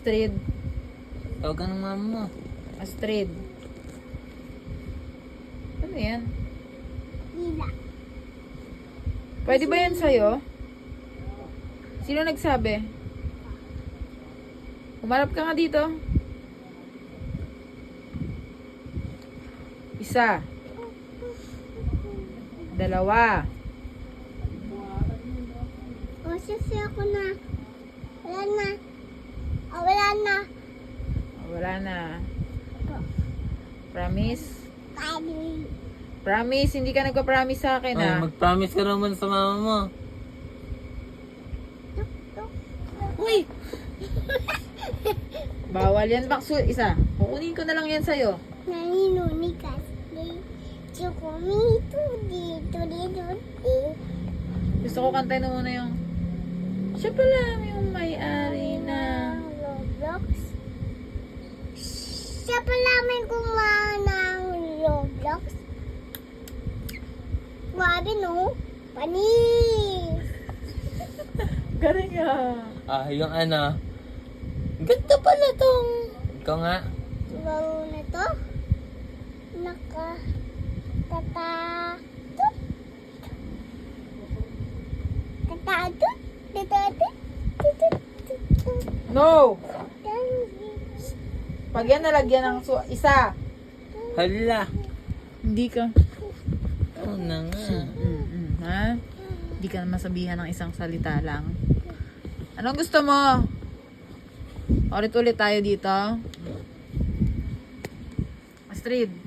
Astrid. Tawagan ng mama mo. Astrid. Ano yan? Lila. Pwede ba yan sa'yo? Sino nagsabi? Umarap ka nga dito. Isa. Dalawa. O, sisi ako na. Wala na. O, wala na. Wala na. Promise? Kali. Promise, hindi ka nagpa-promise sa akin, Ay, ha? mag-promise ka naman sa mama mo. Uy! Bawal yan, Bakso. Isa. Kukunin ko na lang yan sa'yo. Naninuni kasi. Chukumito dito, dito, dito. Gusto ko kantayin mo muna yung... Siya pala yung may-ari na... Roblox. Siya pala may gumawa ng Roblox. Grabe no? Panis! Galing ah. Ah, yung ano. Ganda pala tong. Ikaw nga. Laro na to. Tatatut. Tatatut. Tatatut. Tatatut. No! Pag yan nalagyan ng isa. Hala. Hindi ka. Oo na nga. Ha? Hindi ka masabihan ng isang salita lang. Anong gusto mo? Ulit-ulit tayo dito. Astrid.